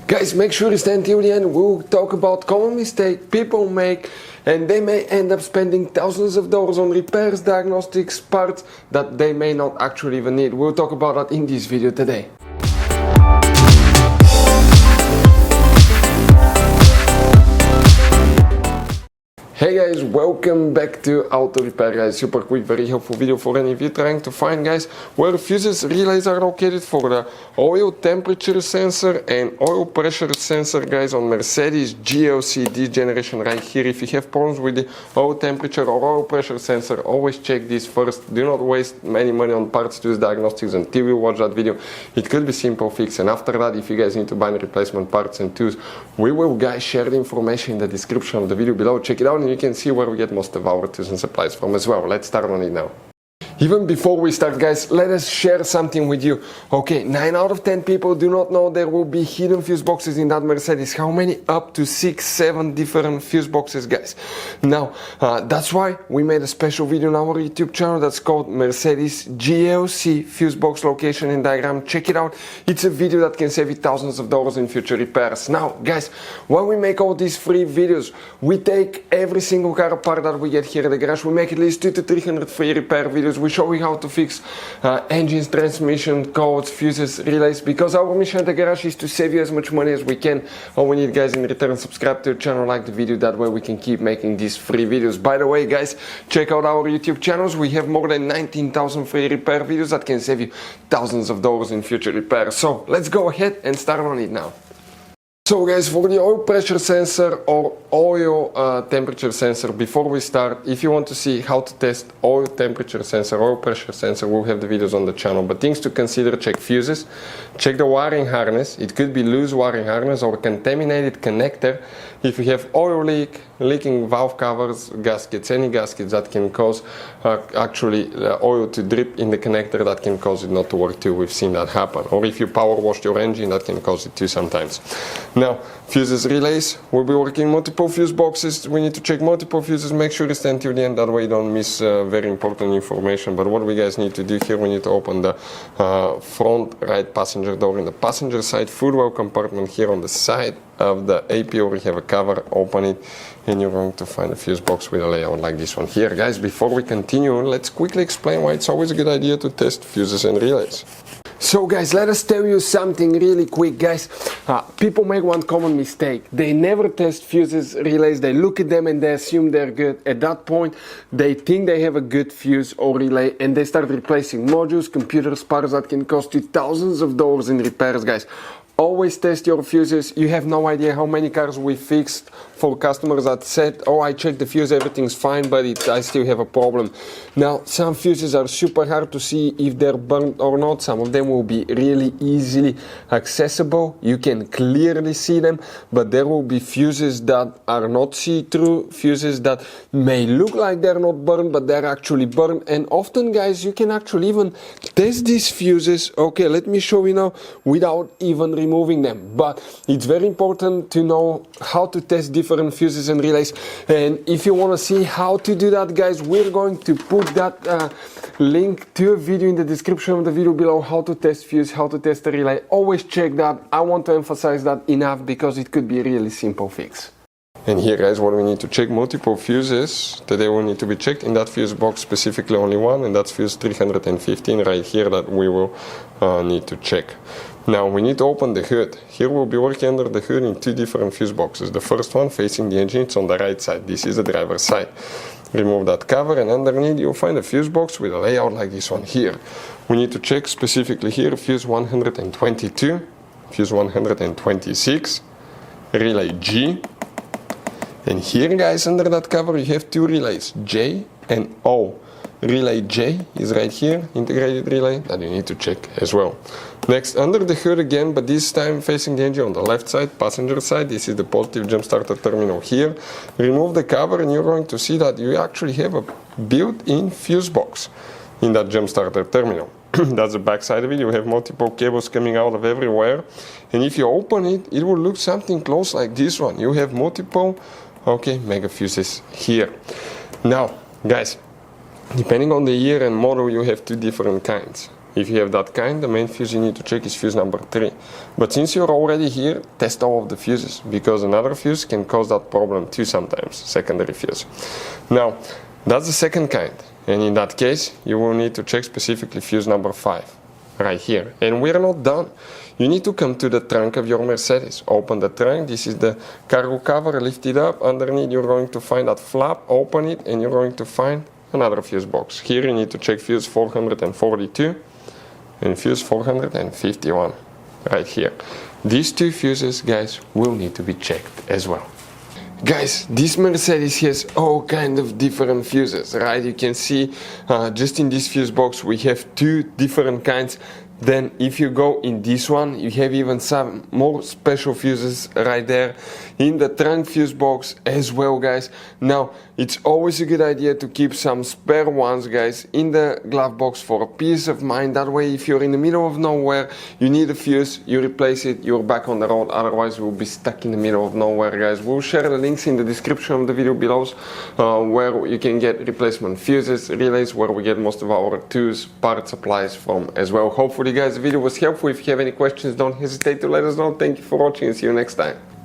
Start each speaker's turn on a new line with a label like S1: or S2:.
S1: Guys, make sure you stay until the end. We'll talk about common mistakes people make, and they may end up spending thousands of dollars on repairs, diagnostics, parts that they may not actually even need. We'll talk about that in this video today. Hey guys, welcome back to Auto Repair guys. Super quick, very helpful video for any of you trying to find guys where fuses relays are located for the oil temperature sensor and oil pressure sensor guys on Mercedes GLC this generation right here. If you have problems with the oil temperature or oil pressure sensor, always check this first. Do not waste any money on parts tools diagnostics until you watch that video. It could be simple fix, and after that, if you guys need to buy replacement parts and tools, we will guys share the information in the description of the video below. Check it out. You can see where we get most of our tools and supplies from as well. Let's start on it now. Even before we start guys, let us share something with you. Okay, 9 out of 10 people do not know there will be hidden fuse boxes in that Mercedes. How many? Up to 6-7 different fuse boxes guys. Now, that's why we made a special video on our YouTube channel that's called Mercedes GLC fuse box location and diagram. Check it out. It's a video that can save you thousands of dollars in future repairs. Now guys, when we make all these free videos, we take every single car apart that we get here at the garage. We make at least 200 to 300 free repair videos. We show you how to fix engines, transmission, codes, fuses, relays, because our mission at the garage is to save you as much money as we can. All we need guys in return, subscribe to the channel, like the video, that way we can keep making these free videos. By the way guys, check out our YouTube channels. We have more than 19,000 free repair videos that can save you thousands of dollars in future repairs. So let's go ahead and start on it now. So guys, for the oil pressure sensor or oil temperature sensor, before we start, if you want to see how to test oil temperature sensor, oil pressure sensor, we'll have the videos on the channel. But things to consider: check fuses, check the wiring harness. It could be loose wiring harness or contaminated connector. If you have oil leak, leaking valve covers, gaskets, any gaskets that can cause actually oil to drip in the connector, that can cause it not to work too. We've seen that happen. Or if you power washed your engine, that can cause it too sometimes. Now, fuses, relays, we'll be working multiple fuse boxes. We need to check multiple fuses. Make sure you stay until the end, that way you don't miss very important information. But what we guys need to do here, we need to open the front right passenger door in the passenger side footwell compartment. Here on the side of the APO we have a cover. Open it and you're going to find a fuse box with a layout like this one here. Guys, before we continue, let's quickly explain why it's always a good idea to test fuses and relays. So guys, let us tell you something really quick guys. People make one common mistake. They never test fuses, relays. They look at them and they assume they're good. At that point, they think they have a good fuse or relay and they start replacing modules, computers, parts that can cost you thousands of dollars in repairs guys. Always test your fuses. You have no idea how many cars we fixed for customers that said, oh, I checked the fuse, everything's fine, but I still have a problem. Now, some fuses are super hard to see if they're burnt or not. Some of them will be really easily accessible. You can clearly see them, but there will be fuses that are not see-through, fuses that may look like they're not burned, but they're actually burned. And often, guys, you can actually even test these fuses. Okay, let me show you now without even removing them. But it's very important to know how to test different fuses and relays. And if you want to see how to do that guys, we're going to put that link to a video in the description of the video below, how to test fuse, how to test a relay. Always check that. I want to emphasize that enough because it could be a really simple fix. And here guys, what we need to check, multiple fuses. Today will need to be checked. In that fuse box specifically only one, and that's fuse 315 right here that we will need to check. Now we need to open the hood. Here we'll be working under the hood in 2 different fuse boxes. The first one facing the engine, it's on the right side. This is the driver's side. Remove that cover and underneath you'll find a fuse box with a layout like this one here. We need to check specifically here fuse 122, fuse 126, relay G. And here guys, under that cover you have 2 relays, J and O. Relay J is right here, integrated relay, that you need to check as well. Next, under the hood again, but this time facing the engine on the left side, passenger side, this is the positive jump starter terminal here. Remove the cover and you're going to see that you actually have a built-in fuse box in that jump starter terminal. That's the back side of it. You have multiple cables coming out of everywhere. And if you open it, it will look something close like this one. You have multiple, mega fuses here. Now, guys, depending on the year and model, you have 2 different kinds. if you have that kind, the main fuse you need to check is fuse number 3. But since you're already here, test all of the fuses, because another fuse can cause that problem too sometimes, secondary fuse. Now, that's the second kind, and in that case, you will need to check specifically fuse number 5, right here. And we're not done. You need to come to the trunk of your Mercedes. Open the trunk, this is the cargo cover, lift it up, underneath you're going to find that flap, open it, and you're going to find another fuse box. Here you need to check fuse 442 and fuse 451, right here. These two fuses, guys, will need to be checked as well. Guys, this Mercedes has all kind of different fuses, right? You can see just in this fuse box we have 2 different kinds. Then if you go in this one, you have even some more special fuses right there in the trunk fuse box as well, guys. Now, it's always a good idea to keep some spare ones, guys, in the glove box for a peace of mind. That way, if you're in the middle of nowhere, you need a fuse, you replace it, you're back on the road. Otherwise, we'll be stuck in the middle of nowhere, guys. We'll share the links in the description of the video below where you can get replacement fuses, relays, where we get most of our tools, part supplies from as well. Hopefully, guys, the video was helpful. If you have any questions, don't hesitate to let us know. Thank you for watching and see you next time.